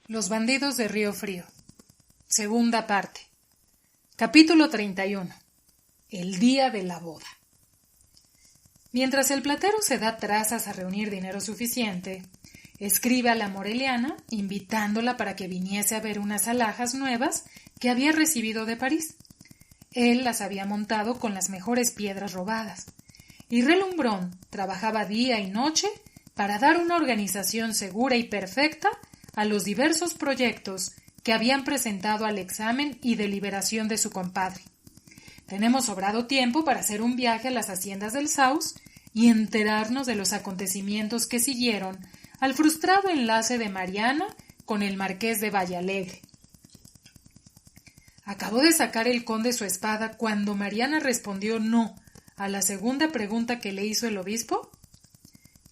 Los bandidos de Río Frío. Segunda parte. Capítulo 31. El día de la boda. Mientras el platero se da trazas a reunir dinero suficiente, escribe a la moreliana invitándola para que viniese a ver unas alhajas nuevas que había recibido de París. Él las había montado con las mejores piedras robadas, y Relumbrón trabajaba día y noche para dar una organización segura y perfecta a los diversos proyectos que habían presentado al examen y deliberación de su compadre. Tenemos sobrado tiempo para hacer un viaje a las haciendas del Saus y enterarnos de los acontecimientos que siguieron al frustrado enlace de Mariana con el marqués de Vallalegre. Acabó de sacar el conde su espada cuando Mariana respondió no a la segunda pregunta que le hizo el obispo.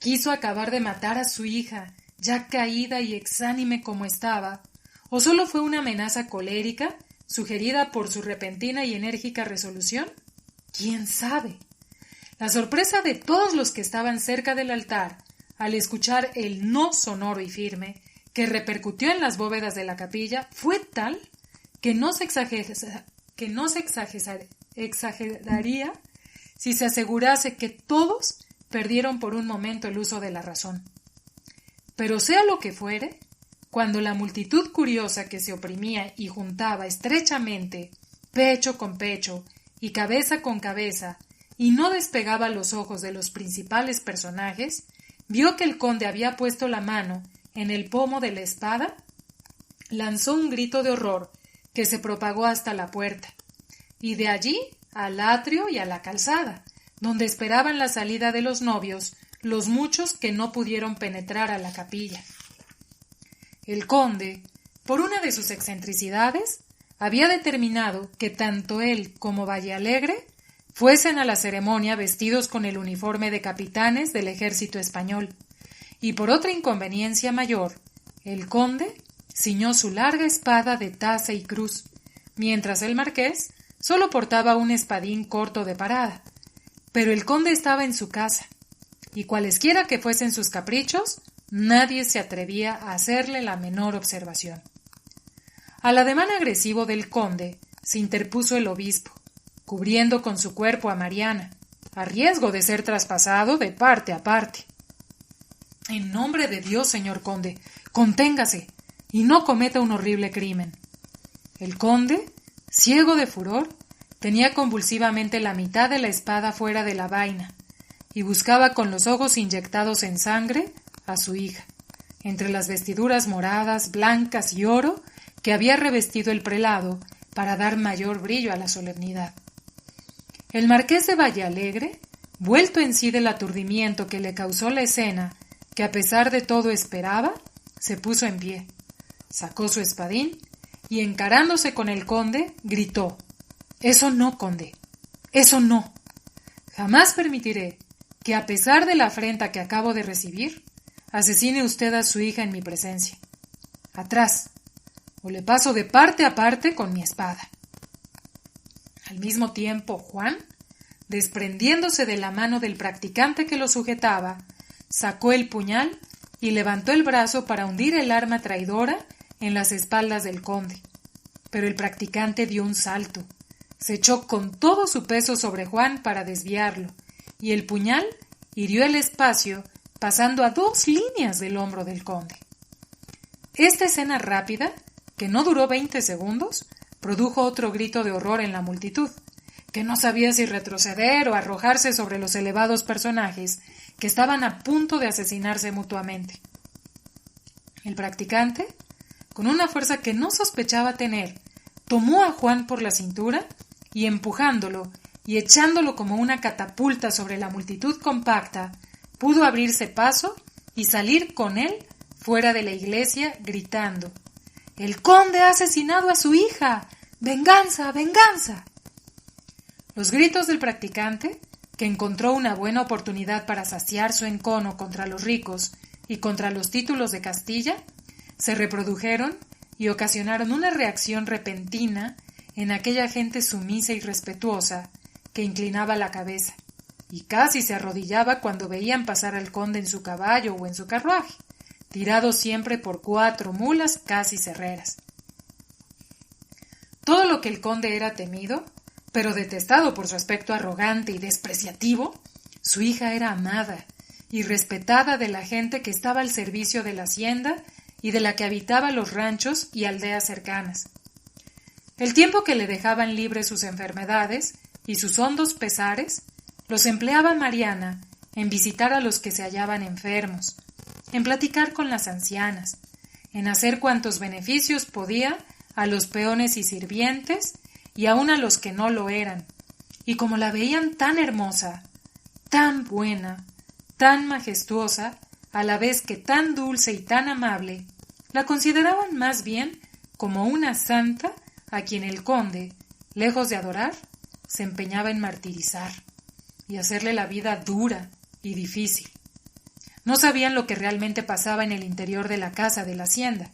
¿Quiso acabar de matar a su hija, ya caída y exánime como estaba, o solo fue una amenaza colérica, sugerida por su repentina y enérgica resolución? ¿Quién sabe? La sorpresa de todos los que estaban cerca del altar, al escuchar el no sonoro y firme, que repercutió en las bóvedas de la capilla, fue tal que no se exageraría si se asegurase que todos perdieron por un momento el uso de la razón. Pero sea lo que fuere, cuando la multitud curiosa que se oprimía y juntaba estrechamente, pecho con pecho y cabeza con cabeza, y no despegaba los ojos de los principales personajes, vio que el conde había puesto la mano en el pomo de la espada, lanzó un grito de horror que se propagó hasta la puerta, y de allí al atrio y a la calzada, donde esperaban la salida de los novios, los muchos que no pudieron penetrar a la capilla. El conde, por una de sus excentricidades, había determinado que tanto él como Vallalegre fuesen a la ceremonia vestidos con el uniforme de capitanes del ejército español, y por otra inconveniencia mayor, el conde ciñó su larga espada de taza y cruz, mientras el marqués solo portaba un espadín corto de parada. Pero el conde estaba en su casa, y cualesquiera que fuesen sus caprichos, nadie se atrevía a hacerle la menor observación. Al ademán agresivo del conde se interpuso el obispo, cubriendo con su cuerpo a Mariana, a riesgo de ser traspasado de parte a parte. En nombre de Dios, señor conde, conténgase y no cometa un horrible crimen. El conde, ciego de furor, tenía convulsivamente la mitad de la espada fuera de la vaina y buscaba con los ojos inyectados en sangre a su hija, entre las vestiduras moradas, blancas y oro que había revestido el prelado para dar mayor brillo a la solemnidad. El marqués de Vallalegre, vuelto en sí del aturdimiento que le causó la escena, que a pesar de todo esperaba, se puso en pie, sacó su espadín y, encarándose con el conde, gritó: «Eso no, conde, eso no. Jamás permitiré que, a pesar de la afrenta que acabo de recibir, asesine usted a su hija en mi presencia. Atrás, o le paso de parte a parte con mi espada». Al mismo tiempo, Juan, desprendiéndose de la mano del practicante que lo sujetaba, sacó el puñal y levantó el brazo para hundir el arma traidora en las espaldas del conde. Pero el practicante dio un salto, se echó con todo su peso sobre Juan para desviarlo, y el puñal hirió el espacio, pasando a 2 líneas del hombro del conde. Esta escena rápida, que no duró 20 segundos, produjo otro grito de horror en la multitud, que no sabía si retroceder o arrojarse sobre los elevados personajes que estaban a punto de asesinarse mutuamente. El practicante, con una fuerza que no sospechaba tener, tomó a Juan por la cintura y, empujándolo y echándolo como una catapulta sobre la multitud compacta, pudo abrirse paso y salir con él fuera de la iglesia gritando: «¡El conde ha asesinado a su hija! ¡Venganza, venganza!». Los gritos del practicante, que encontró una buena oportunidad para saciar su encono contra los ricos y contra los títulos de Castilla, se reprodujeron y ocasionaron una reacción repentina en aquella gente sumisa y respetuosa que inclinaba la cabeza y casi se arrodillaba cuando veían pasar al conde en su caballo o en su carruaje, tirado siempre por 4 mulas casi cerreras. Todo lo que el conde era temido, pero detestado por su aspecto arrogante y despreciativo, su hija era amada y respetada de la gente que estaba al servicio de la hacienda y de la que habitaba los ranchos y aldeas cercanas. El tiempo que le dejaban libre sus enfermedades y sus hondos pesares, los empleaba Mariana en visitar a los que se hallaban enfermos, en platicar con las ancianas, en hacer cuantos beneficios podía a los peones y sirvientes y aun a los que no lo eran, y como la veían tan hermosa, tan buena, tan majestuosa, a la vez que tan dulce y tan amable, la consideraban más bien como una santa a quien el conde, lejos de adorar, se empeñaba en martirizar y hacerle la vida dura y difícil. No sabían lo que realmente pasaba en el interior de la casa de la hacienda,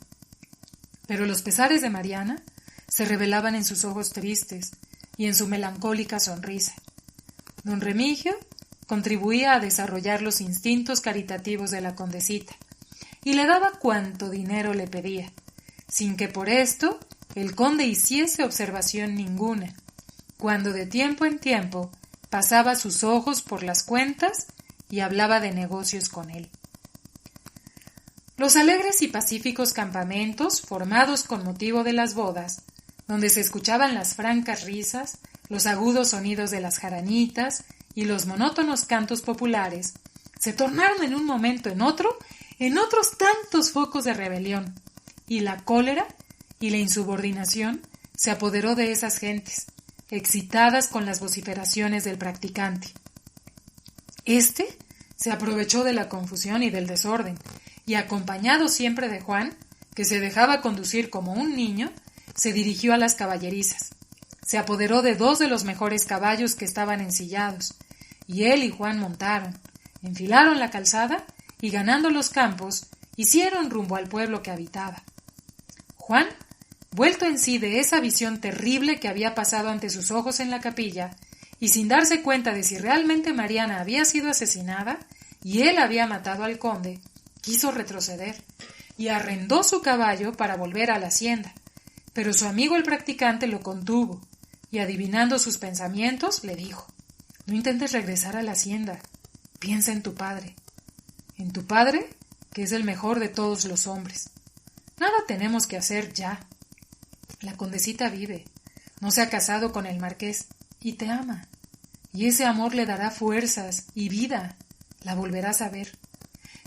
pero los pesares de Mariana se revelaban en sus ojos tristes y en su melancólica sonrisa. Don Remigio contribuía a desarrollar los instintos caritativos de la condesita y le daba cuanto dinero le pedía, sin que por esto el conde hiciese observación ninguna, cuando de tiempo en tiempo pasaba sus ojos por las cuentas y hablaba de negocios con él. Los alegres y pacíficos campamentos, formados con motivo de las bodas, donde se escuchaban las francas risas, los agudos sonidos de las jaranitas y los monótonos cantos populares, se tornaron en un momento en otros tantos focos de rebelión, y la cólera y la insubordinación se apoderó de esas gentes, excitadas con las vociferaciones del practicante. Este se aprovechó de la confusión y del desorden, y acompañado siempre de Juan, que se dejaba conducir como un niño, se dirigió a las caballerizas. Se apoderó de 2 de los mejores caballos que estaban ensillados, y él y Juan montaron, enfilaron la calzada y, ganando los campos, hicieron rumbo al pueblo que habitaba. Juan, vuelto en sí de esa visión terrible que había pasado ante sus ojos en la capilla, y sin darse cuenta de si realmente Mariana había sido asesinada y él había matado al conde, quiso retroceder y arrendó su caballo para volver a la hacienda, pero su amigo el practicante lo contuvo y, adivinando sus pensamientos, le dijo: «No intentes regresar a la hacienda, piensa en tu padre, que es el mejor de todos los hombres. Nada tenemos que hacer ya. La condesita vive, no se ha casado con el marqués y te ama, y ese amor le dará fuerzas y vida, la volverás a ver.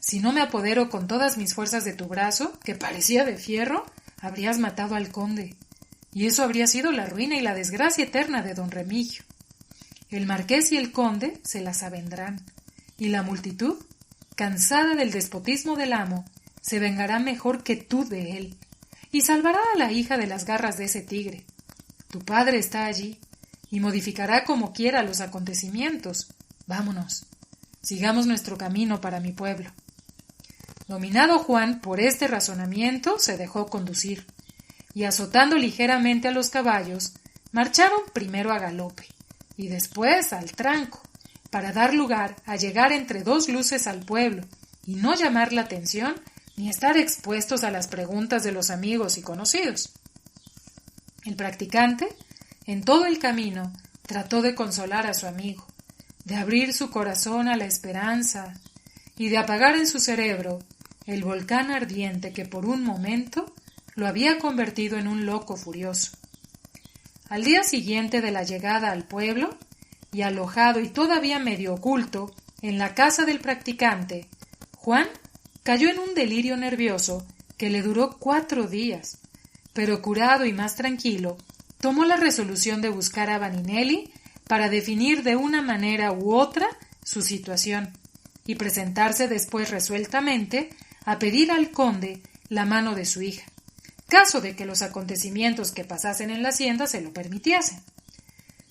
Si no me apodero con todas mis fuerzas de tu brazo, que parecía de fierro, habrías matado al conde, y eso habría sido la ruina y la desgracia eterna de don Remigio. El marqués y el conde se las avendrán, y la multitud, cansada del despotismo del amo, se vengará mejor que tú de él, y salvará a la hija de las garras de ese tigre. Tu padre está allí, y modificará como quiera los acontecimientos. Vámonos, sigamos nuestro camino para mi pueblo». Dominado Juan por este razonamiento, se dejó conducir, y azotando ligeramente a los caballos, marcharon primero a galope, y después al tranco, para dar lugar a llegar entre 2 luces al pueblo, y no llamar la atención ni estar expuestos a las preguntas de los amigos y conocidos. El practicante, en todo el camino, trató de consolar a su amigo, de abrir su corazón a la esperanza y de apagar en su cerebro el volcán ardiente que por un momento lo había convertido en un loco furioso. Al día siguiente de la llegada al pueblo, y alojado y todavía medio oculto en la casa del practicante, Juan cayó en un delirio nervioso que le duró 4 días, pero curado y más tranquilo, tomó la resolución de buscar a Vaninelli para definir de una manera u otra su situación y presentarse después resueltamente a pedir al conde la mano de su hija, caso de que los acontecimientos que pasasen en la hacienda se lo permitiesen.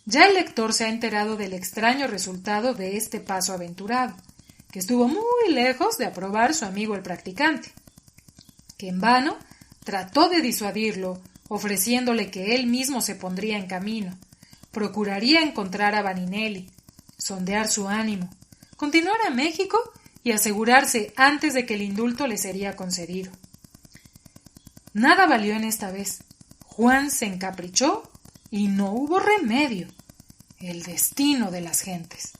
Ya el lector se ha enterado del extraño resultado de este paso aventurado, que estuvo muy lejos de aprobar su amigo el practicante, que en vano trató de disuadirlo, ofreciéndole que él mismo se pondría en camino, procuraría encontrar a Vaninelli, sondear su ánimo, continuar a México y asegurarse antes de que el indulto le sería concedido. Nada valió en esta vez. Juan se encaprichó y no hubo remedio. El destino de las gentes.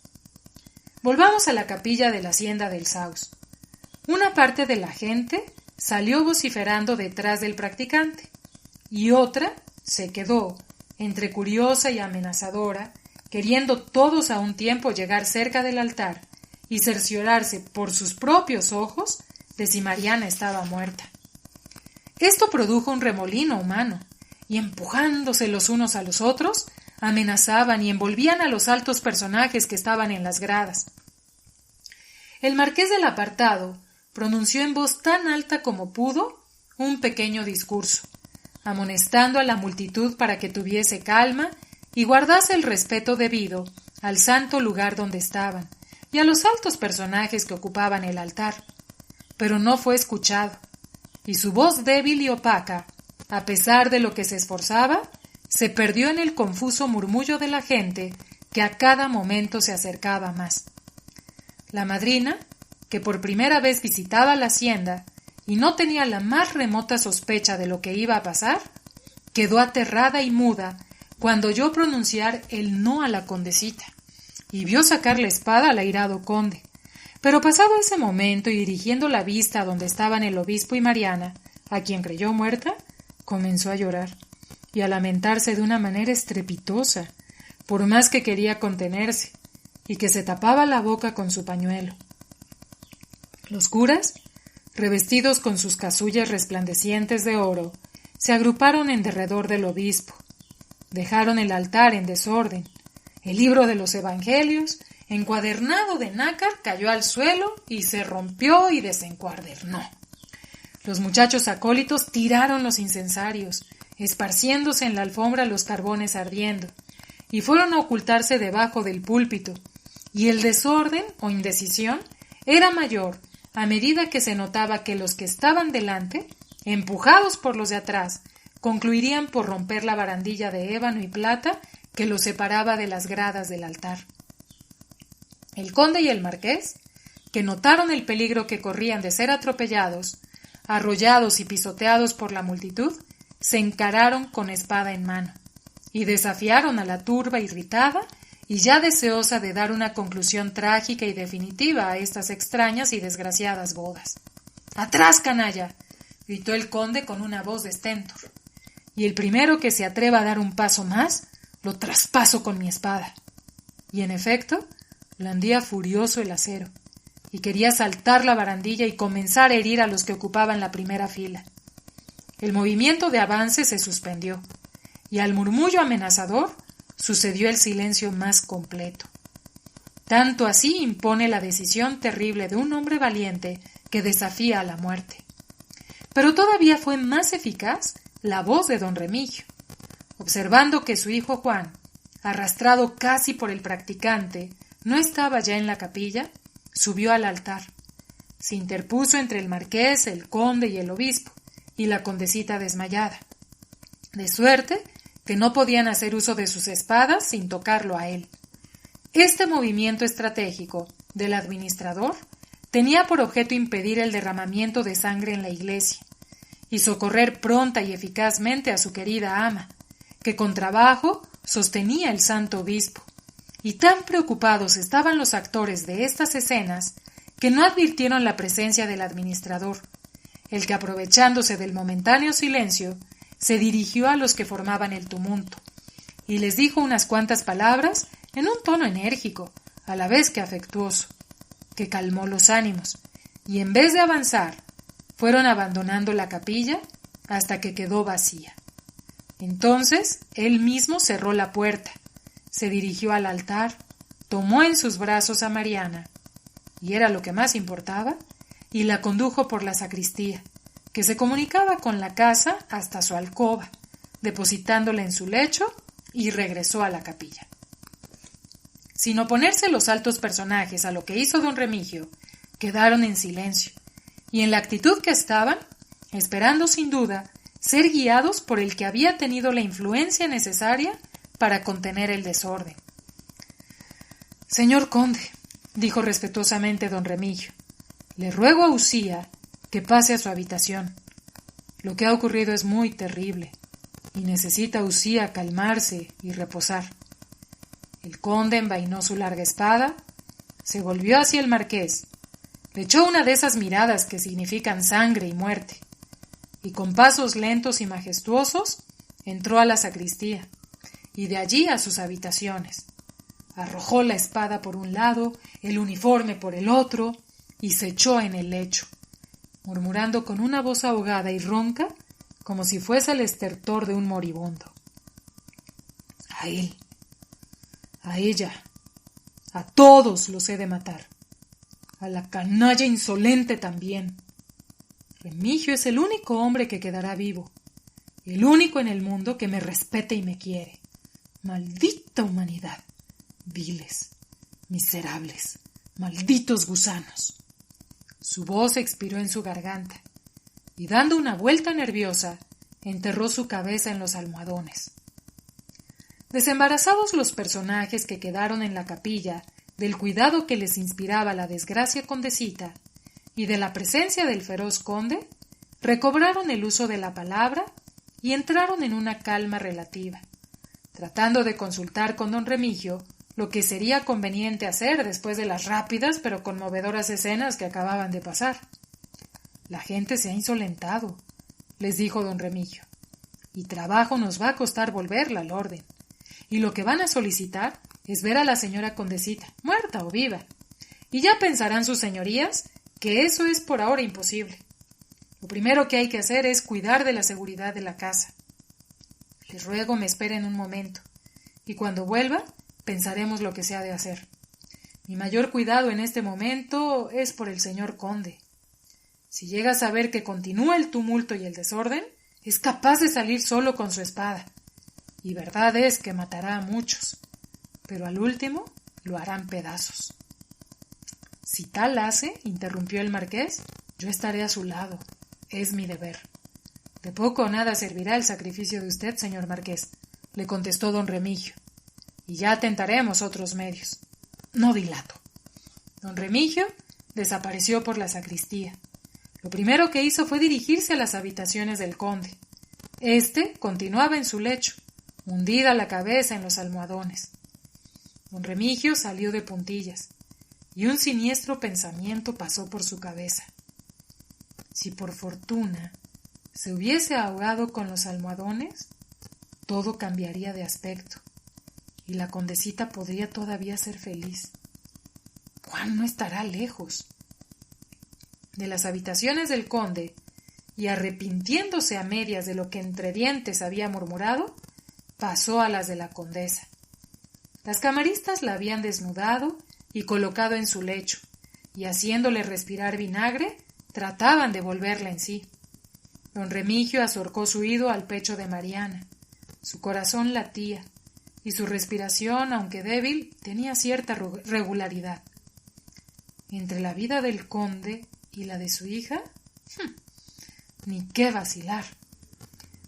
Volvamos a la capilla de la hacienda del Saus. Una parte de la gente salió vociferando detrás del practicante y otra se quedó, entre curiosa y amenazadora, queriendo todos a un tiempo llegar cerca del altar y cerciorarse por sus propios ojos de si Mariana estaba muerta. Esto produjo un remolino humano, y empujándose los unos a los otros, amenazaban y envolvían a los altos personajes que estaban en las gradas. El marqués del apartado pronunció en voz tan alta como pudo un pequeño discurso, amonestando a la multitud para que tuviese calma y guardase el respeto debido al santo lugar donde estaban y a los altos personajes que ocupaban el altar. Pero no fue escuchado, y su voz débil y opaca, a pesar de lo que se esforzaba, se perdió en el confuso murmullo de la gente que a cada momento se acercaba más. La madrina, que por primera vez visitaba la hacienda y no tenía la más remota sospecha de lo que iba a pasar, quedó aterrada y muda cuando oyó pronunciar el no a la condesita y vio sacar la espada al airado conde. Pero pasado ese momento y dirigiendo la vista a donde estaban el obispo y Mariana, a quien creyó muerta, comenzó a llorar y a lamentarse de una manera estrepitosa, por más que quería contenerse, y que se tapaba la boca con su pañuelo. Los curas, revestidos con sus casullas resplandecientes de oro, se agruparon en derredor del obispo. Dejaron el altar en desorden. El libro de los evangelios, encuadernado de nácar, cayó al suelo y se rompió y desencuadernó. Los muchachos acólitos tiraron los incensarios, esparciéndose en la alfombra los carbones ardiendo, y fueron a ocultarse debajo del púlpito, y el desorden o indecisión era mayor a medida que se notaba que los que estaban delante, empujados por los de atrás, concluirían por romper la barandilla de ébano y plata que los separaba de las gradas del altar. El conde y el marqués, que notaron el peligro que corrían de ser atropellados, arrollados y pisoteados por la multitud, se encararon con espada en mano, y desafiaron a la turba irritada y ya deseosa de dar una conclusión trágica y definitiva a estas extrañas y desgraciadas bodas. —¡Atrás, canalla! —gritó el conde con una voz de stentor—, y el primero que se atreva a dar un paso más, lo traspaso con mi espada. Y en efecto, blandía furioso el acero, y quería saltar la barandilla y comenzar a herir a los que ocupaban la primera fila. El movimiento de avance se suspendió, y al murmullo amenazador sucedió el silencio más completo. Tanto así impone la decisión terrible de un hombre valiente que desafía a la muerte. Pero todavía fue más eficaz la voz de don Remigio. Observando que su hijo Juan, arrastrado casi por el practicante, no estaba ya en la capilla, subió al altar. Se interpuso entre el marqués, el conde y el obispo, y la condesita desmayada, de suerte que no podían hacer uso de sus espadas sin tocarlo a él. Este movimiento estratégico del administrador tenía por objeto impedir el derramamiento de sangre en la iglesia y socorrer pronta y eficazmente a su querida ama, que con trabajo sostenía el santo obispo, y tan preocupados estaban los actores de estas escenas que no advirtieron la presencia del administrador, el que, aprovechándose del momentáneo silencio, se dirigió a los que formaban el tumulto, y les dijo unas cuantas palabras en un tono enérgico, a la vez que afectuoso, que calmó los ánimos, y en vez de avanzar, fueron abandonando la capilla hasta que quedó vacía. Entonces él mismo cerró la puerta, se dirigió al altar, tomó en sus brazos a Mariana, y era lo que más importaba, y la condujo por la sacristía, que se comunicaba con la casa hasta su alcoba, depositándola en su lecho, y regresó a la capilla. Sin oponerse los altos personajes a lo que hizo don Remigio, quedaron en silencio, y en la actitud que estaban, esperando sin duda ser guiados por el que había tenido la influencia necesaria para contener el desorden. —Señor conde —dijo respetuosamente don Remigio—, Le ruego a Usía que pase a su habitación. Lo que ha ocurrido es muy terrible y necesita Usía calmarse y reposar. El conde envainó su larga espada, se volvió hacia el marqués, le echó una de esas miradas que significan sangre y muerte, y con pasos lentos y majestuosos entró a la sacristía, y de allí a sus habitaciones. Arrojó la espada por un lado, el uniforme por el otro, y se echó en el lecho, murmurando con una voz ahogada y ronca, como si fuese el estertor de un moribundo. A él, a ella, a todos los he de matar, a la canalla insolente también. Remigio es el único hombre que quedará vivo, el único en el mundo que me respete y me quiere. Maldita humanidad, viles, miserables, malditos gusanos. Su voz expiró en su garganta, y dando una vuelta nerviosa, enterró su cabeza en los almohadones. Desembarazados los personajes que quedaron en la capilla del cuidado que les inspiraba la desgracia condesita y de la presencia del feroz conde, recobraron el uso de la palabra y entraron en una calma relativa, tratando de consultar con don Remigio lo que sería conveniente hacer después de las rápidas pero conmovedoras escenas que acababan de pasar. La gente se ha insolentado, les dijo don Remigio, y trabajo nos va a costar volverla al orden. Y lo que van a solicitar es ver a la señora condesita, muerta o viva. Y ya pensarán sus señorías que eso es por ahora imposible. Lo primero que hay que hacer es cuidar de la seguridad de la casa. Les ruego me esperen un momento, y cuando vuelva pensaremos lo que se ha de hacer. Mi mayor cuidado en este momento es por el señor conde. Si llega a saber que continúa el tumulto y el desorden, es capaz de salir solo con su espada. Y verdad es que matará a muchos, pero al último lo harán pedazos. Si tal hace, interrumpió el marqués, yo estaré a su lado. Es mi deber. De poco o nada servirá el sacrificio de usted, señor marqués, le contestó don Remigio, y ya tentaremos otros medios. No dilato. Don Remigio desapareció por la sacristía. Lo primero que hizo fue dirigirse a las habitaciones del conde. Este continuaba en su lecho, hundida la cabeza en los almohadones. Don Remigio salió de puntillas, y un siniestro pensamiento pasó por su cabeza. Si por fortuna se hubiese ahogado con los almohadones, todo cambiaría de aspecto, y la condesita podría todavía ser feliz. Juan no estará lejos. De las habitaciones del conde, y arrepintiéndose a medias de lo que entre dientes había murmurado, pasó a las de la condesa. Las camaristas la habían desnudado y colocado en su lecho, y haciéndole respirar vinagre, trataban de volverla en sí. Don Remigio acercó su oído al pecho de Mariana. Su corazón latía, y su respiración, aunque débil, tenía cierta regularidad. Entre la vida del conde y la de su hija, ni qué vacilar.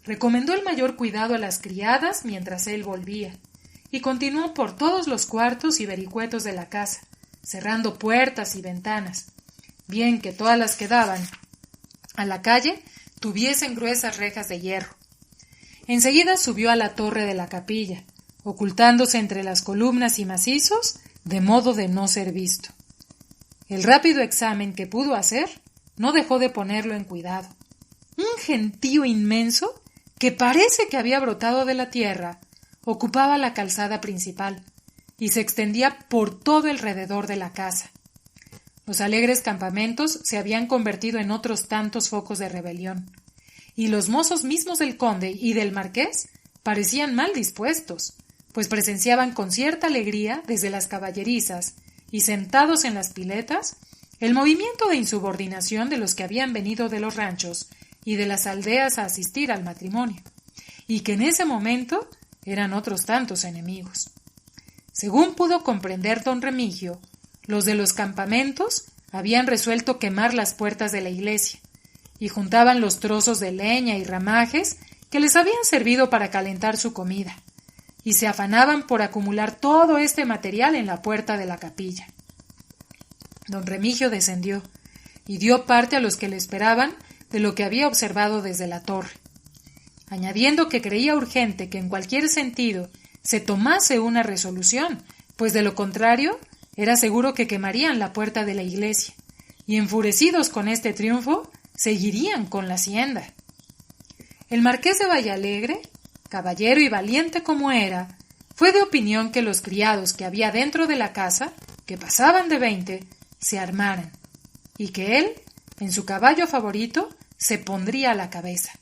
Recomendó el mayor cuidado a las criadas mientras él volvía, y continuó por todos los cuartos y vericuetos de la casa, cerrando puertas y ventanas, bien que todas las que daban a la calle tuviesen gruesas rejas de hierro. Enseguida subió a la torre de la capilla, ocultándose entre las columnas y macizos, de modo de no ser visto. El rápido examen que pudo hacer no dejó de ponerlo en cuidado. Un gentío inmenso, que parece que había brotado de la tierra, ocupaba la calzada principal y se extendía por todo alrededor de la casa. Los alegres campamentos se habían convertido en otros tantos focos de rebelión, y los mozos mismos del conde y del marqués parecían mal dispuestos, pues presenciaban con cierta alegría desde las caballerizas y sentados en las piletas el movimiento de insubordinación de los que habían venido de los ranchos y de las aldeas a asistir al matrimonio, y que en ese momento eran otros tantos enemigos. Según pudo comprender don Remigio, los de los campamentos habían resuelto quemar las puertas de la iglesia, y juntaban los trozos de leña y ramajes que les habían servido para calentar su comida, y se afanaban por acumular todo este material en la puerta de la capilla. Don Remigio descendió, y dio parte a los que le esperaban de lo que había observado desde la torre, añadiendo que creía urgente que en cualquier sentido se tomase una resolución, pues de lo contrario era seguro que quemarían la puerta de la iglesia, y enfurecidos con este triunfo, seguirían con la hacienda. El marqués de Villalegre, caballero y valiente como era, fue de opinión que los criados que había dentro de la casa, que pasaban de 20, se armaran, y que él, en su caballo favorito, se pondría a la cabeza,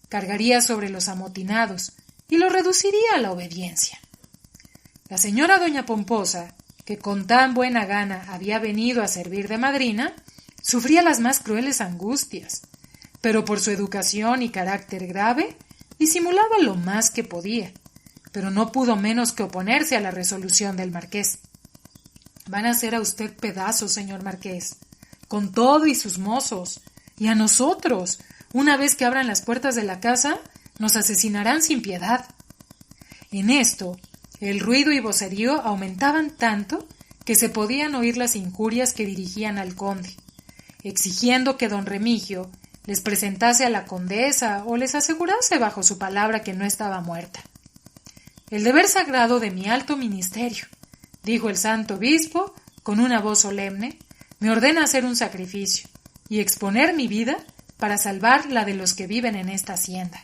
cargaría sobre los amotinados y los reduciría a la obediencia. La señora doña Pomposa, que con tan buena gana había venido a servir de madrina, sufría las más crueles angustias, pero por su educación y carácter grave, disimulaba lo más que podía, pero no pudo menos que oponerse a la resolución del marqués. «Van a hacer a usted pedazos, señor marqués, con todo y sus mozos, y a nosotros, una vez que abran las puertas de la casa, nos asesinarán sin piedad». En esto, el ruido y vocerío aumentaban tanto que se podían oír las injurias que dirigían al conde, exigiendo que don Remigio les presentase a la condesa o les asegurase bajo su palabra que no estaba muerta. «El deber sagrado de mi alto ministerio», dijo el santo obispo con una voz solemne, «me ordena hacer un sacrificio y exponer mi vida para salvar la de los que viven en esta hacienda».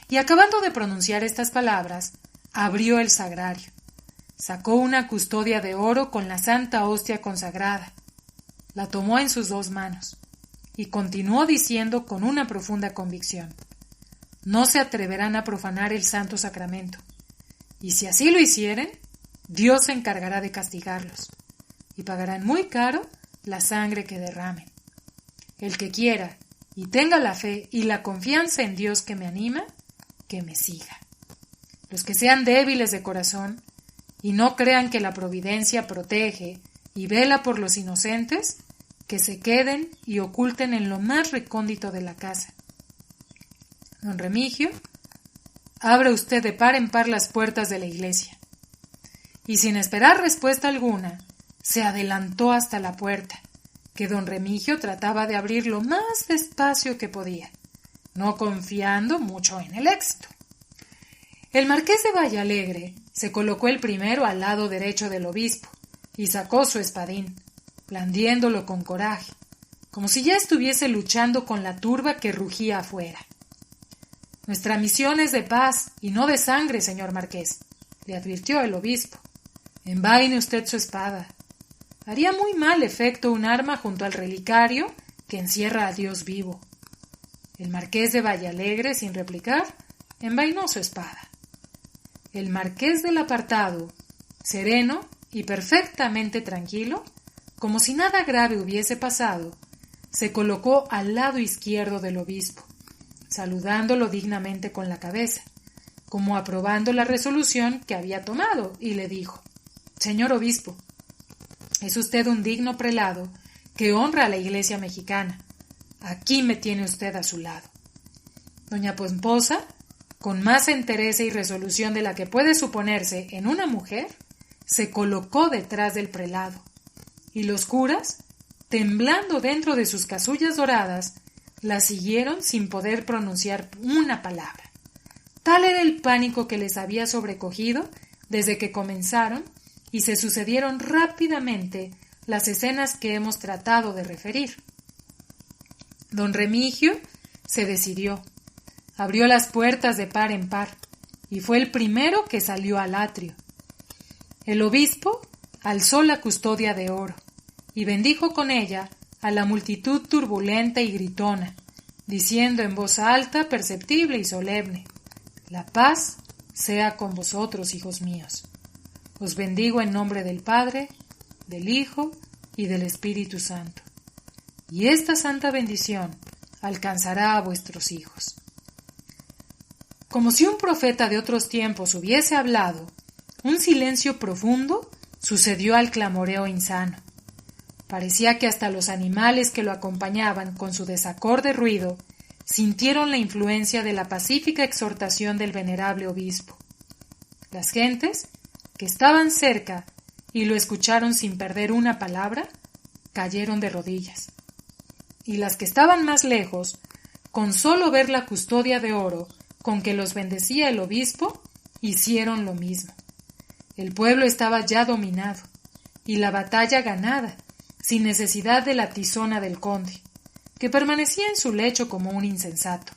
Y acabando de pronunciar estas palabras, abrió el sagrario, sacó una custodia de oro con la santa hostia consagrada, la tomó en sus 2 manos y continuó diciendo con una profunda convicción: «No se atreverán a profanar el santo sacramento, y si así lo hicieren, Dios se encargará de castigarlos, y pagarán muy caro la sangre que derramen. El que quiera y tenga la fe y la confianza en Dios que me anima, que me siga. Los que sean débiles de corazón y no crean que la providencia protege y vela por los inocentes, que se queden y oculten en lo más recóndito de la casa. Don Remigio, abra usted de par en par las puertas de la iglesia». Y sin esperar respuesta alguna, se adelantó hasta la puerta, que don Remigio trataba de abrir lo más despacio que podía, no confiando mucho en el éxito. El marqués de Villalegre se colocó el primero al lado derecho del obispo y sacó su espadín, blandiéndolo con coraje, como si ya estuviese luchando con la turba que rugía afuera. «Nuestra misión es de paz y no de sangre, señor marqués», le advirtió el obispo. «Envaine usted su espada. Haría muy mal efecto un arma junto al relicario que encierra a Dios vivo». El marqués de Villalegre, sin replicar, envainó su espada. El marqués del apartado, sereno y perfectamente tranquilo, como si nada grave hubiese pasado, se colocó al lado izquierdo del obispo, saludándolo dignamente con la cabeza, como aprobando la resolución que había tomado, y le dijo: «Señor obispo, es usted un digno prelado que honra a la iglesia mexicana. Aquí me tiene usted a su lado». Doña Pomposa, con más entereza y resolución de la que puede suponerse en una mujer, se colocó detrás del prelado, y los curas, temblando dentro de sus casullas doradas, la siguieron sin poder pronunciar una palabra. Tal era el pánico que les había sobrecogido desde que comenzaron, y se sucedieron rápidamente las escenas que hemos tratado de referir. Don Remigio se decidió, abrió las puertas de par en par, y fue el primero que salió al atrio. El obispo alzó la custodia de oro, y bendijo con ella a la multitud turbulenta y gritona, diciendo en voz alta, perceptible y solemne: «La paz sea con vosotros, hijos míos. Os bendigo en nombre del Padre, del Hijo y del Espíritu Santo. Y esta santa bendición alcanzará a vuestros hijos». Como si un profeta de otros tiempos hubiese hablado, un silencio profundo sucedió al clamoreo insano. Parecía que hasta los animales que lo acompañaban con su desacorde ruido sintieron la influencia de la pacífica exhortación del venerable obispo. Las gentes, que estaban cerca y lo escucharon sin perder una palabra, cayeron de rodillas, y las que estaban más lejos, con solo ver la custodia de oro con que los bendecía el obispo, hicieron lo mismo. El pueblo estaba ya dominado, y la batalla ganada, sin necesidad de la tizona del conde, que permanecía en su lecho como un insensato,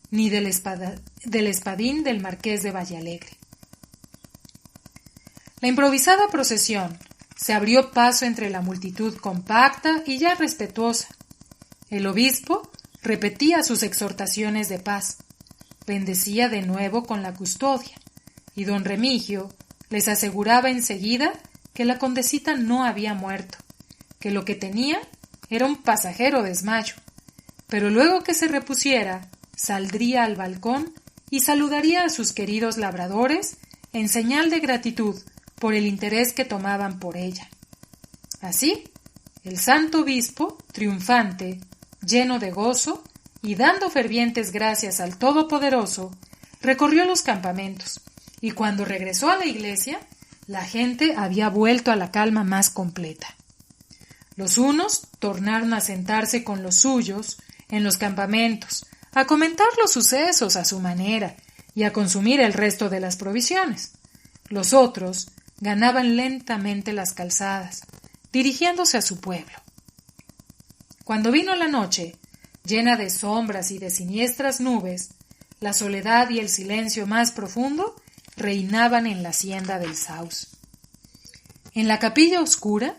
ni del espadín del marqués de Vallalegre. La improvisada procesión se abrió paso entre la multitud compacta y ya respetuosa. El obispo repetía sus exhortaciones de paz, bendecía de nuevo con la custodia, y don Remigio les aseguraba enseguida que la condesita no había muerto, que lo que tenía era un pasajero desmayo, pero luego que se repusiera, saldría al balcón y saludaría a sus queridos labradores en señal de gratitud por el interés que tomaban por ella. Así, el santo obispo, triunfante, lleno de gozo y dando fervientes gracias al Todopoderoso, recorrió los campamentos, y cuando regresó a la iglesia, la gente había vuelto a la calma más completa. Los unos tornaron a sentarse con los suyos en los campamentos, a comentar los sucesos a su manera y a consumir el resto de las provisiones. Los otros ganaban lentamente las calzadas, dirigiéndose a su pueblo. Cuando vino la noche, llena de sombras y de siniestras nubes, la soledad y el silencio más profundo reinaban en la hacienda del Saus. En la capilla oscura,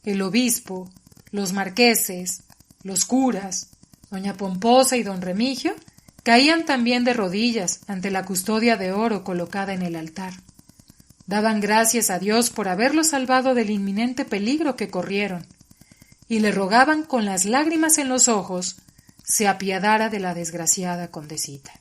el obispo, los marqueses, los curas, doña Pomposa y don Remigio caían también de rodillas ante la custodia de oro colocada en el altar. Daban gracias a Dios por haberlos salvado del inminente peligro que corrieron, y le rogaban con las lágrimas en los ojos se apiadara de la desgraciada condesita.